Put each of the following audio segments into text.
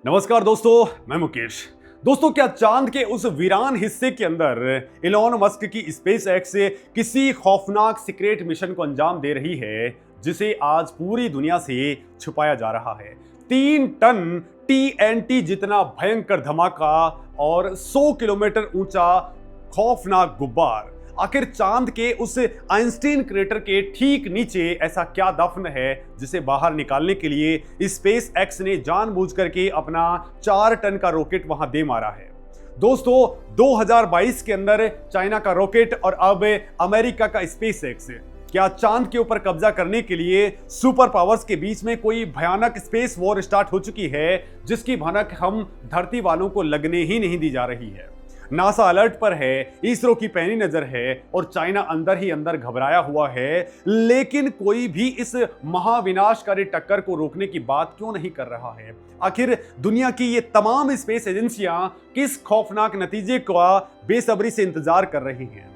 नमस्कार दोस्तों, मैं मुकेश। दोस्तों, क्या चांद के उस वीरान हिस्से के अंदर इलॉन मस्क की स्पेस एक्स किसी खौफनाक सीक्रेट मिशन को अंजाम दे रही है जिसे आज पूरी दुनिया से छुपाया जा रहा है। 3 टन TNT जितना भयंकर धमाका और 100 किलोमीटर ऊंचा खौफनाक गुब्बार। आखिर चांद के उस आइंस्टीन क्रेटर के ठीक नीचे ऐसा क्या दफन है जिसे बाहर निकालने के लिए स्पेस एक्स ने जानबूझकर के अपना 4 टन का रॉकेट वहां दे मारा है। दोस्तों, 2022 के अंदर चाइना का रॉकेट और अब अमेरिका का स्पेस एक्स क्या चांद के ऊपर कब्जा करने के लिए सुपर पावर्स के बीच में कोई भयानक स्पेस वॉर स्टार्ट हो चुकी है जिसकी भनक हम धरती वालों को लगने ही नहीं दी जा रही है। नासा अलर्ट पर है, इसरो की पैनी नजर है और चाइना अंदर ही अंदर घबराया हुआ है, लेकिन कोई भी इस महाविनाशकारी टक्कर को रोकने की बात क्यों नहीं कर रहा है? आखिर दुनिया की ये तमाम स्पेस एजेंसियां किस खौफनाक नतीजे का बेसब्री से इंतजार कर रही हैं?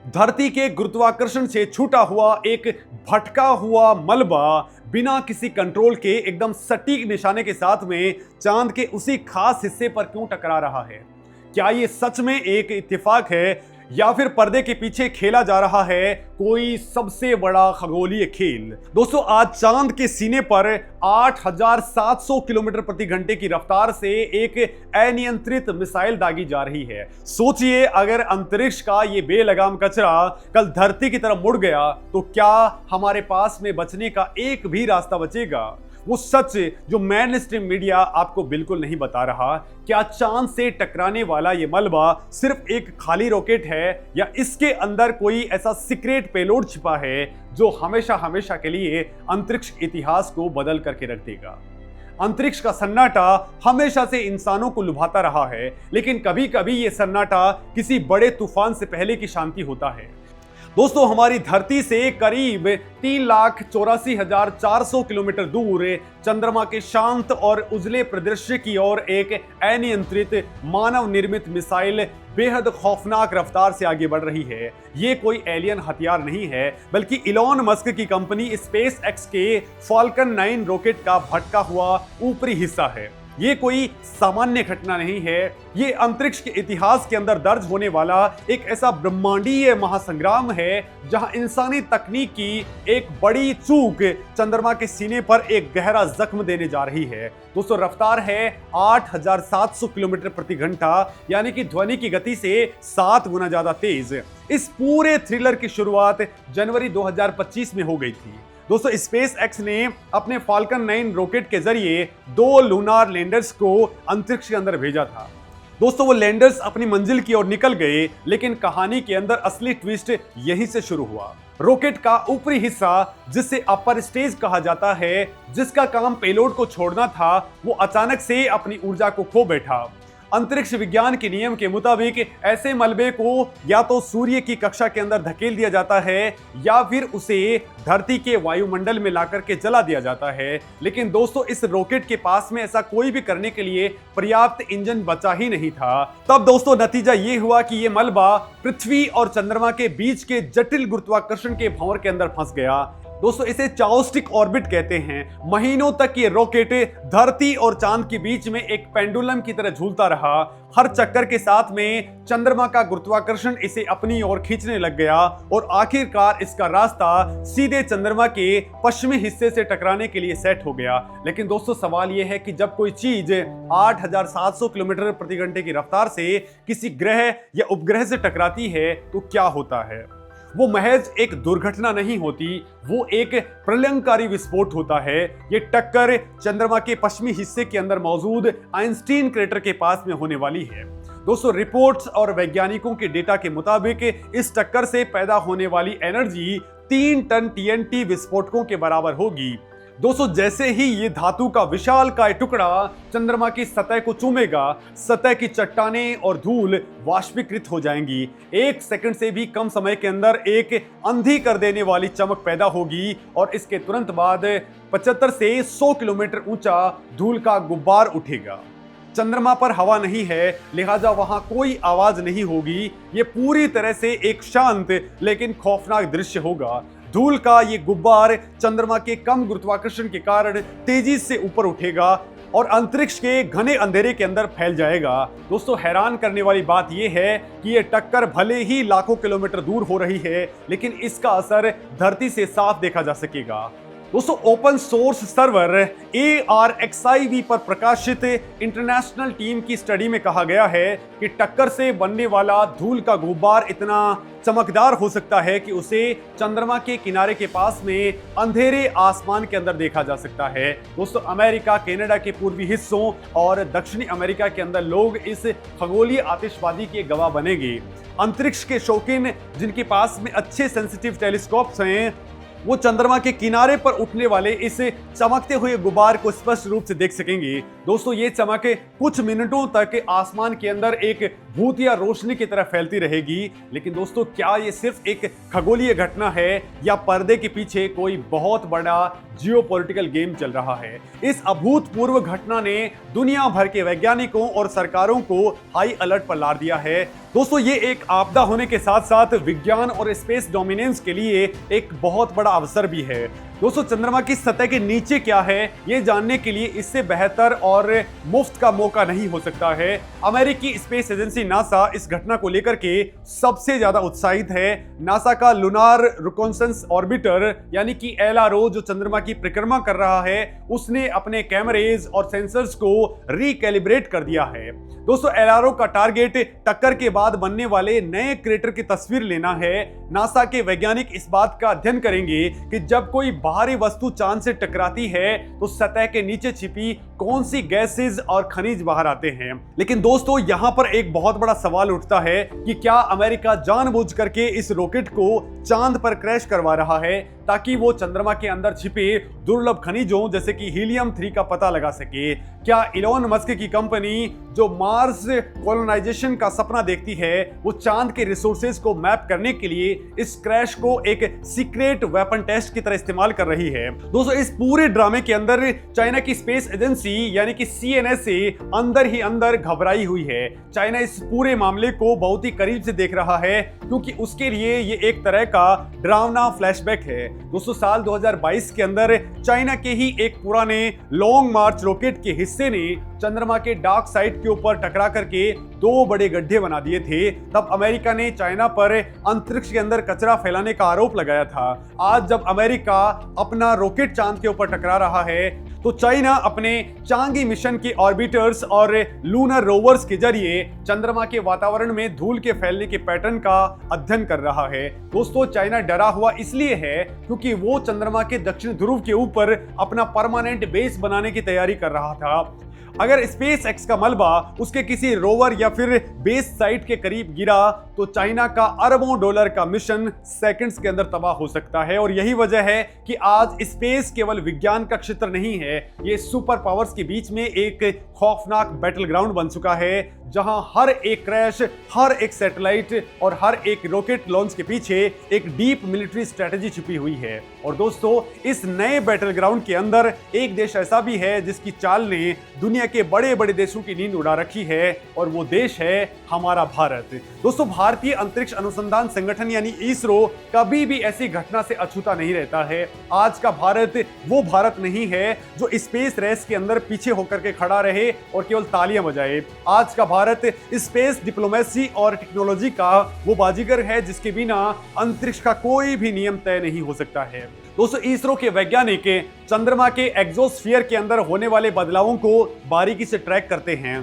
धरती के गुरुत्वाकर्षण से छूटा हुआ एक भटका हुआ मलबा बिना किसी कंट्रोल के एकदम सटीक निशाने के साथ में चांद के उसी खास हिस्से पर क्यों टकरा रहा है? क्या ये सच में एक इत्तेफाक है या फिर पर्दे के पीछे खेला जा रहा है कोई सबसे बड़ा खगोलीय खेल? दोस्तों, आज चांद के सीने पर 8,700 किलोमीटर प्रति घंटे की रफ्तार से एक अनियंत्रित मिसाइल दागी जा रही है। सोचिए, अगर अंतरिक्ष का ये बेलगाम कचरा कल धरती की तरफ मुड़ गया तो क्या हमारे पास में बचने का एक भी रास्ता बचेगा? वो सच जो मेन स्ट्रीम मीडिया आपको बिल्कुल नहीं बता रहा। क्या चांद से टकराने वाला ये मलबा सिर्फ एक खाली रॉकेट है या इसके अंदर कोई ऐसा सीक्रेट पेलोड छिपा है जो हमेशा हमेशा के लिए अंतरिक्ष इतिहास को बदल करके रख देगा? अंतरिक्ष का सन्नाटा हमेशा से इंसानों को लुभाता रहा है, लेकिन कभी कभी ये सन्नाटा किसी बड़े तूफान से पहले की शांति होता है। दोस्तों, हमारी धरती से करीब 3,84,400 किलोमीटर दूर चंद्रमा के शांत और उजले परिदृश्य की ओर एक अनियंत्रित मानव निर्मित मिसाइल बेहद खौफनाक रफ्तार से आगे बढ़ रही है। ये कोई एलियन हथियार नहीं है, बल्कि इलॉन मस्क की कंपनी स्पेस एक्स के फाल्कन 9 रॉकेट का भटका हुआ ऊपरी हिस्सा है। ये कोई सामान्य घटना नहीं है, ये अंतरिक्ष के इतिहास के अंदर दर्ज होने वाला एक ऐसा ब्रह्मांडीय महासंग्राम है जहां इंसानी तकनीक की एक बड़ी चूक चंद्रमा के सीने पर एक गहरा जख्म देने जा रही है। दोस्तों, रफ्तार है 8,700 किलोमीटर प्रति घंटा, यानी कि ध्वनि की गति से 7 गुना ज्यादा तेज। इस पूरे थ्रिलर की शुरुआत जनवरी 2025 में हो गई थी। दोस्तों, स्पेस एक्स ने अपने फाल्कन 9 रॉकेट के जरिए 2 लूनार लैंडर्स को अंतरिक्ष के अंदर भेजा था। दोस्तों, वो लैंडर्स अपनी मंजिल की ओर निकल गए, लेकिन कहानी के अंदर असली ट्विस्ट यहीं से शुरू हुआ। रॉकेट का ऊपरी हिस्सा, जिसे अपर स्टेज कहा जाता है, जिसका काम पेलोड को छोड़ना था, वो अचानक से अपनी ऊर्जा को खो बैठा। अंतरिक्ष विज्ञान के नियम के मुताबिक ऐसे मलबे को या तो सूर्य की कक्षा के अंदर धकेल दिया जाता है या फिर उसे धरती के वायुमंडल में लाकर के जला दिया जाता है। लेकिन दोस्तों, इस रॉकेट के पास में ऐसा कोई भी करने के लिए पर्याप्त इंजन बचा ही नहीं था। तब दोस्तों, नतीजा ये हुआ कि ये मलबा पृथ्वी और चंद्रमा के बीच के जटिल गुरुत्वाकर्षण के भंवर के अंदर फंस गया। दोस्तों, इसे चाओस्टिक ऑर्बिट कहते हैं। महीनों तक ये रॉकेट धरती और चांद के बीच में एक पेंडुलम की तरह झूलता रहा। हर चक्कर के साथ में चंद्रमा का गुरुत्वाकर्षण इसे अपनी ओर खींचने लग गया और आखिरकार इसका रास्ता सीधे चंद्रमा के पश्चिमी हिस्से से टकराने के लिए सेट हो गया। लेकिन दोस्तों, सवाल यह है कि जब कोई चीज 8,700 किलोमीटर प्रति घंटे की रफ्तार से किसी ग्रह या उपग्रह से टकराती है तो क्या होता है? वो महज एक दुर्घटना नहीं होती, वो एक प्रलयंकारी विस्फोट होता है। ये टक्कर चंद्रमा के पश्चिमी हिस्से के अंदर मौजूद आइंस्टीन क्रेटर के पास में होने वाली है। दोस्तों, रिपोर्ट्स और वैज्ञानिकों के डेटा के मुताबिक इस टक्कर से पैदा होने वाली एनर्जी 3 टन TNT विस्फोटकों के बराबर होगी। दोस्तों, जैसे ही ये धातु का विशालकाय टुकड़ा चंद्रमा की सतह को चूमेगा, सतह की चट्टानें और धूल वाष्पीकृत हो जाएंगी। 1 सेकंड से भी कम समय के अंदर एक अंधी कर देने वाली चमक पैदा होगी और इसके तुरंत बाद 75 से 100 किलोमीटर ऊंचा धूल का गुब्बार उठेगा। चंद्रमा पर हवा नहीं है, लिहाजा वहां कोई आवाज नहीं होगी। ये पूरी तरह से एक शांत लेकिन खौफनाक दृश्य होगा। धूल का ये गुब्बार चंद्रमा के कम गुरुत्वाकर्षण के कारण तेजी से ऊपर उठेगा और अंतरिक्ष के घने अंधेरे के अंदर फैल जाएगा। दोस्तों, हैरान करने वाली बात यह है कि ये टक्कर भले ही लाखों किलोमीटर दूर हो रही है, लेकिन इसका असर धरती से साफ देखा जा सकेगा। दोस्तों, ओपन सोर्स सर्वर ARXIV पर प्रकाशित इंटरनेशनल टीम की स्टडी में कहा गया है कि टक्कर से बनने वाला धूल का गुब्बार इतना चमकदार हो सकता है कि उसे चंद्रमा के किनारे के पास में अंधेरे आसमान के अंदर देखा जा सकता है। दोस्तों, अमेरिका, कनाडा के पूर्वी हिस्सों और दक्षिणी अमेरिका के अंदर लोग इस खगोलीय आतिशबाजी के गवाह बनेंगे। अंतरिक्ष के शौकीन जिनके पास में अच्छे सेंसिटिव टेलीस्कोप्स हैं, वो चंद्रमा के किनारे पर उठने वाले इस चमकते हुए गुब्बार को स्पष्ट रूप से देख सकेंगे। दोस्तों, ये चमक कुछ मिनटों तक आसमान के अंदर एक भूतिया रोशनी की तरह फैलती रहेगी। लेकिन दोस्तों, क्या ये सिर्फ एक खगोलीय घटना है या पर्दे के पीछे कोई बहुत बड़ा जियोपॉलिटिकल गेम चल रहा है? इस अभूतपूर्व घटना ने दुनिया भर के वैज्ञानिकों और सरकारों को हाई अलर्ट पर ला दिया है। दोस्तों, ये एक आपदा होने के साथ साथ विज्ञान और स्पेस डोमिनेंस के लिए एक बहुत बड़ा अवसर भी है। दोस्तों, चंद्रमा की सतह के नीचे क्या है, ये जानने के लिए इससे बेहतर और मुफ्त का मौका नहीं हो सकता है। अमेरिकी स्पेस एजेंसी नासा इस घटना को लेकर के सबसे ज्यादा उत्साहित है। नासा का लूनार रिकॉन्नेसेंस ऑर्बिटर यानी कि LRO जो चंद्रमा की परिक्रमा कर रहा है, उसने अपने कैमरेज और सेंसर्स को रिकैलिब्रेट कर दिया है। दोस्तों, LRO का टारगेट टक्कर के बाद बनने वाले नए क्रेटर की तस्वीर लेना है। नासा के वैज्ञानिक इस बात का अध्ययन करेंगे कि जब कोई बाहरी वस्तु चांद से टकराती है तो सतह के नीचे छिपी कौन सी गैसेस और खनिज बाहर आते हैं। लेकिन दोस्तों, यहां पर एक बहुत बड़ा सवाल उठता है कि क्या अमेरिका जानबूझ करके इस रॉकेट को चांद पर क्रैश करवा रहा है ताकि वो चंद्रमा के अंदर छिपे दुर्लभ खनिजों जैसे कि हीलियम 3 का पता लगा सके? क्या इलॉन मस्क की कंपनी जो मार्स कॉलोनाइजेशन का सपना देखती है, वो चांद के रिसोर्सेज को मैप करने के लिए इस क्रैश को एक सीक्रेट वेपन टेस्ट की तरह इस्तेमाल कर रही है? दोस्तों, इस पूरे ड्रामे के अंदर चाइना की स्पेस एजेंसी यानी कि CNSA अंदर ही अंदर घबराई हुई है। चाइना इस पूरे मामले को बहुत ही करीब से देख रहा है क्योंकि उसके लिए ये एक तरह का डरावना फ्लैशबैक है। दोस्तों, साल 2022 के अंदर चाइना के ही एक पुराने लॉन्ग मार्च रॉकेट के हिस्से ने चंद्रमा के डार्क साइड के ऊपर टकरा करके 2 बड़े गड्ढे बना दिए थे। तब अमेरिका ने चाइना पर अंतरिक्ष के अंदर कचरा फैलाने का आरोप लगाया था। आज जब अमेरिका अपना रॉकेट चांद के ऊपर टकरा रहा है तो चाइना अपने चांगी मिशन के ऑर्बिटर्स और लूनर रोवर्स के जरिए चंद्रमा के वातावरण में धूल के फैलने के पैटर्न का अध्ययन कर रहा है। दोस्तों, चाइना डरा हुआ इसलिए है क्योंकि वो चंद्रमा के दक्षिण ध्रुव के ऊपर अपना परमानेंट बेस बनाने की तैयारी कर रहा था। अगर स्पेस एक्स का मलबा उसके किसी रोवर या फिर बेस साइट के करीब गिरा तो चाइना का अरबों डॉलर का मिशन सेकंड्स के अंदर तबाह हो सकता है। और यही वजह है कि आज स्पेस केवल विज्ञान का क्षेत्र नहीं है, ये सुपर पावर्स के बीच में एक खौफनाक बैटल ग्राउंड बन चुका है जहां हर एक क्रैश, हर एक सैटेलाइट और हर एक रॉकेट लॉन्च के पीछे एक डीप मिलिट्री स्ट्रेटेजी छुपी हुई है। और दोस्तों, इस नए बैटल ग्राउंड के अंदर एक देश ऐसा भी है जिसकी चाल ने दुनिया के बड़े बड़े देशों की नींद उड़ा रखी है और वो देश है हमारा भारत। दोस्तों, भारतीय अंतरिक्ष अनुसंधान संगठन यानी इसरो कभी भी ऐसी घटना से अछूता नहीं रहता है। आज का भारत वो भारत नहीं है जो स्पेस रेस के अंदर पीछे होकर के खड़ा रहे और केवल तालियां बजाए। आज का भारत स्पेस डिप्लोमेसी और टेक्नोलॉजी का वो बाजीगर है जिसके बिना अंतरिक्ष का कोई भी नियम तय नहीं हो सकता है। दोस्तों, इसरो के वैज्ञानिक चंद्रमा के एग्जोस्फीयर के अंदर होने वाले बदलावों को बारीकी से ट्रैक करते हैं।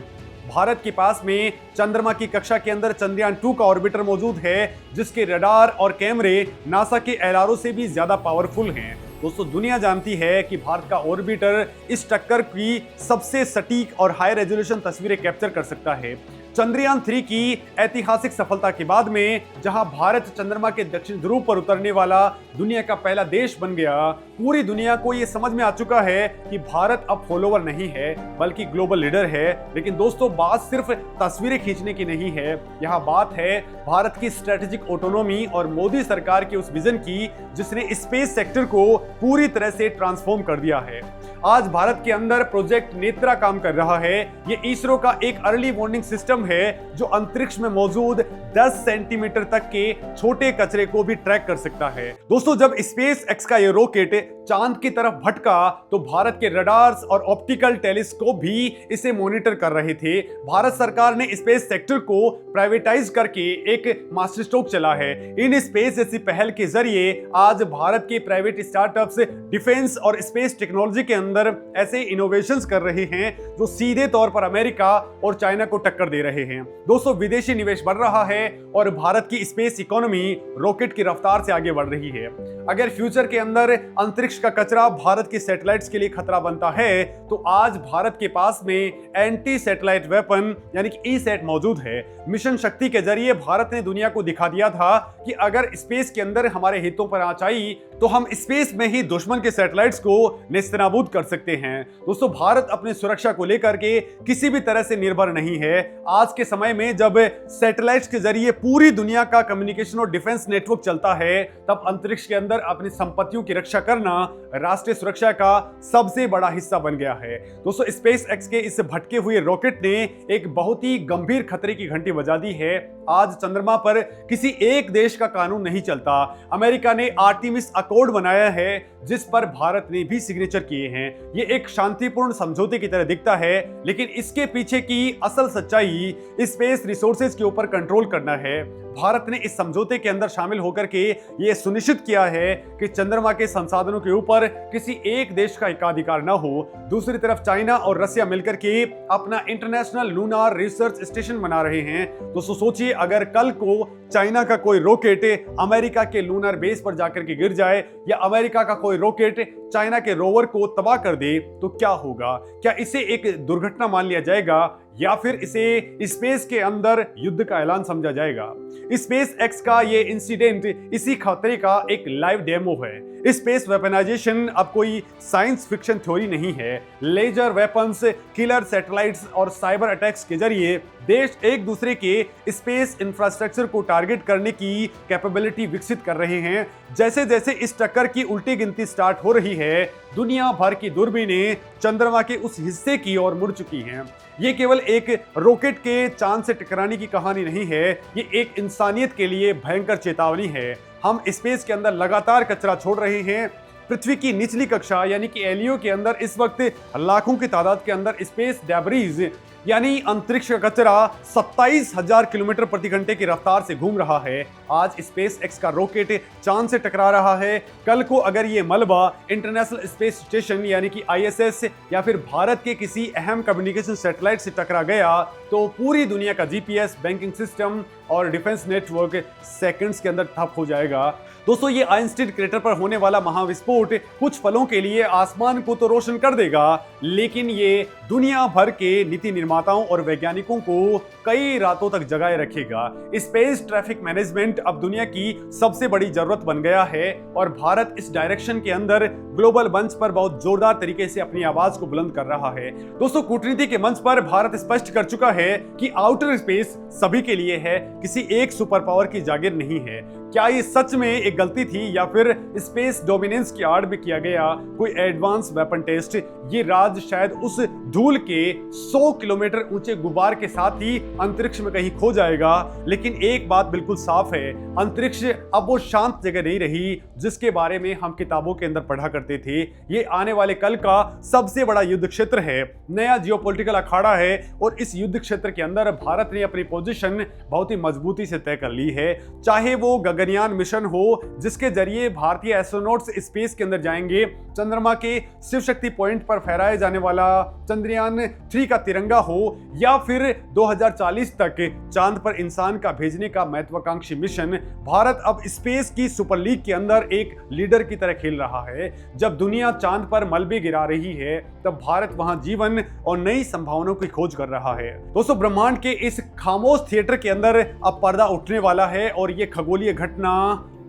भारत के पास में चंद्रमा की कक्षा के अंदर चंद्रयान 2 का ऑर्बिटर मौजूद है जिसके रडार और कैमरे नासा के LRO से भी ज्यादा पावरफुल हैं। दोस्तों, दुनिया जानती है कि भारत का ऑर्बिटर इस टक्कर की सबसे सटीक और हाई रेजोल्यूशन तस्वीरें कैप्चर कर सकता है। चंद्रयान 3 की ऐतिहासिक सफलता के बाद में जहां भारत चंद्रमा के दक्षिण ध्रुव पर उतरने वाला दुनिया का पहला देश बन गया, पूरी दुनिया को यह समझ में आ चुका है कि भारत अब फॉलोवर नहीं है बल्कि ग्लोबल लीडर है। लेकिन दोस्तों, बात सिर्फ तस्वीरें खींचने की नहीं है, यहाँ बात है भारत की स्ट्रेटेजिक ऑटोनॉमी और मोदी सरकार के उस विजन की जिसने स्पेस सेक्टर को पूरी तरह से ट्रांसफॉर्म कर दिया है। आज भारत के अंदर प्रोजेक्ट नेत्रा काम कर रहा है। ये इसरो का एक अर्ली वार्निंग सिस्टम है जो अंतरिक्ष में मौजूद 10 सेंटीमीटर तक के छोटे कचरे को भी ट्रैक कर सकता है। दोस्तों, जब स्पेस एक्स का ये रॉकेट चांद की तरफ भटका तो भारत के रडार्स और ऑप्टिकल टेलीस्कोप भी इसे मॉनिटर कर रहे थे। भारत सरकार ने स्पेस सेक्टर को प्राइवेटाइज करके एक मास्टर स्ट्रोक चला है। इन स्पेस जैसी पहल के जरिए आज भारत के प्राइवेट स्टार्टअप्स डिफेंस और स्पेस टेक्नोलॉजी के अंदर ऐसे इनोवेशंस कर रहे हैं जो सीधे तौर पर अमेरिका और चाइना को टक्कर दे रहे हैं। दोस्तों, विदेशी निवेश बढ़ रहा है और भारत की स्पेस इकोनॉमी रॉकेट की रफ्तार से आगे बढ़ रही है। अगर फ्यूचर के अंदर अंतरिक्ष का कचरा भारत के सैटेलाइट्स के लिए खतरा बनता है तो आज भारत के पास में एंटी सैटेलाइट वेपन यानी कि ईसैट मौजूद है। मिशन शक्ति के जरिए भारत ने दुनिया को दिखा दिया था कि अगर स्पेस के अंदर हमारे हितों पर आँच आई तो हम स्पेस में ही दुश्मन के सैटेलाइट्स को नेस्तनाबूद कर सकते हैं। दोस्तों, भारत अपनी सुरक्षा को लेकर के किसी भी तरह से निर्भर नहीं है। आज के समय में जब सैटेलाइट्स के जरिए पूरी दुनिया का कम्युनिकेशन और डिफेंस नेटवर्क चलता है, तब अंतरिक्ष के अंदर अपनी संपत्तियों की रक्षा करना राष्ट्रीय सुरक्षा का सबसे बड़ा हिस्सा बन गया है। दोस्तों, स्पेस एक्स के इस भटके हुए रॉकेट ने एक बहुत ही गंभीर खतरे की घंटी बजा दी है। आज चंद्रमा पर किसी एक देश का कानून नहीं चलता। अमेरिका ने आर्टेमिस अकॉर्ड बनाया है जिस पर भारत ने भी सिग्नेचर किए हैं। ये एक शांतिपूर्ण समझौते की तरह दिखता है, लेकिन इसके पीछे की असल सच्चाई स्पेस रिसोर्सेज के ऊपर कंट्रोल करना है। भारत ने इस समझौते के अंदर शामिल होकर के ये सुनिश्चित किया है कि चंद्रमा के संसाधनों के ऊपर किसी एक देश का एकाधिकार न हो। दूसरी तरफ चाइना और रसिया मिलकर के अपना इंटरनेशनल लूनार रिसर्च स्टेशन बना रहे हैं। तो सोचिए, अगर कल को चाइना का कोई रॉकेट अमेरिका के लूनर बेस पर जाकर के गिर जाए या अमेरिका का कोई रॉकेट चाइना के रोवर को तबाह कर दे तो क्या होगा? क्या इसे एक दुर्घटना मान लिया जाएगा या फिर इसे स्पेस के अंदर युद्ध का ऐलान समझा जाएगा? स्पेस एक्स का ये इंसिडेंट इसी खतरे का एक लाइव डेमो है। स्पेस वेपनाइजेशन अब कोई साइंस फिक्शन थ्योरी नहीं है। लेजर वेपन्स, किलर सैटेलाइट्स और साइबर अटैक्स के जरिए देश एक दूसरे के स्पेस इंफ्रास्ट्रक्चर को टारगेट करने की कैपेबिलिटी विकसित कर रहे हैं। जैसे जैसे इस टक्कर की उल्टी गिनती स्टार्ट हो रही है, दुनिया भर की दूरबीनें चंद्रमा के उस हिस्से की ओर मुड़ चुकी हैं। ये केवल एक रॉकेट के चांद से टकराने की कहानी नहीं है, ये एक इंसानियत के लिए भयंकर चेतावनी है। हम स्पेस के अंदर लगातार कचरा छोड़ रहे हैं। पृथ्वी की निचली कक्षा यानी कि एलियो के अंदर इस वक्त लाखों की तादाद के अंदर स्पेस डेब्रीज यानी अंतरिक्ष का कचरा 27,000 किलोमीटर प्रति घंटे की रफ्तार से घूम रहा है। आज स्पेस एक्स का रॉकेट चांद से टकरा रहा है। कल को अगर ये मलबा इंटरनेशनल स्पेस स्टेशन यानी कि ISS या फिर भारत के किसी अहम कम्युनिकेशन सैटेलाइट से टकरा गया तो पूरी दुनिया का GPS, बैंकिंग सिस्टम और डिफेंस नेटवर्क सेकंड्स के अंदर ठप हो जाएगा। दोस्तों, ये आइंस्टीन क्रेटर पर होने वाला महाविस्फोट कुछ पलों के लिए आसमान को तो रोशन कर देगा, लेकिन ये दुनिया भर के नीति निर्माताओं और वैज्ञानिकों को कई रातों तक जगाए रखेगा। स्पेस ट्रैफिक मैनेजमेंट अब दुनिया की सबसे बड़ी जरूरत बन गया है और भारत इस डायरेक्शन के अंदर ग्लोबल मंच पर बहुत जोरदार तरीके से अपनी आवाज को बुलंद कर रहा है। दोस्तों, कूटनीति के मंच पर भारत स्पष्ट कर चुका है कि आउटर स्पेस सभी के लिए है, किसी एक सुपर पावर की जागीर नहीं है। क्या ये सच में एक गलती थी या फिर स्पेस डोमिनेंस की आड़ में किया गया कोई एडवांस वेपन टेस्ट? ये राज शायद उस धूल के 100 किलोमीटर ऊंचे गुबार के साथ ही अंतरिक्ष में कहीं खो जाएगा। लेकिन एक बात बिल्कुल साफ है, अंतरिक्ष अब वो शांत जगह नहीं रही जिसके बारे में हम किताबों के अंदर पढ़ा करते थे। ये आने वाले कल का सबसे बड़ा युद्ध क्षेत्र है, नया जियोपॉलिटिकल अखाड़ा है और इस युद्ध क्षेत्र के अंदर भारत ने अपनी पोजीशन बहुत ही मजबूती से तय कर ली है। चाहे वो गगनयान मिशन हो जिसके जरिए भारतीय एस्ट्रोनॉट्स स्पेस के अंदर जाएंगे, चंद्रमा के शिव शक्ति पॉइंट पर फहराए जाने वाला चंद्रयान 3 का तिरंगा हो, या फिर 2040 तक चांद पर इंसान का भेजने का महत्वाकांक्षी मिशन, भारत अब स्पेस की सुपर लीग के अंदर एक लीडर की तरह खेल रहा है। जब दुनिया चांद पर मलबे गिरा रही है, तब भारत वहां जीवन और नई संभावनाओं की खोज कर रहा है। दोस्तों, ब्रह्मांड के इस खामोश थिएटर के अंदर अब पर्दा उठने वाला है और ये खगोलीय घटना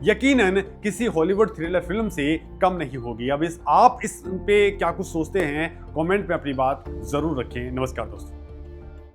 यकीनन किसी हॉलीवुड थ्रिलर फिल्म से कम नहीं होगी। अब आप इस पे क्या कुछ सोचते हैं? कमेंट में अपनी बात जरूर रखें। नमस्कार दोस्तों।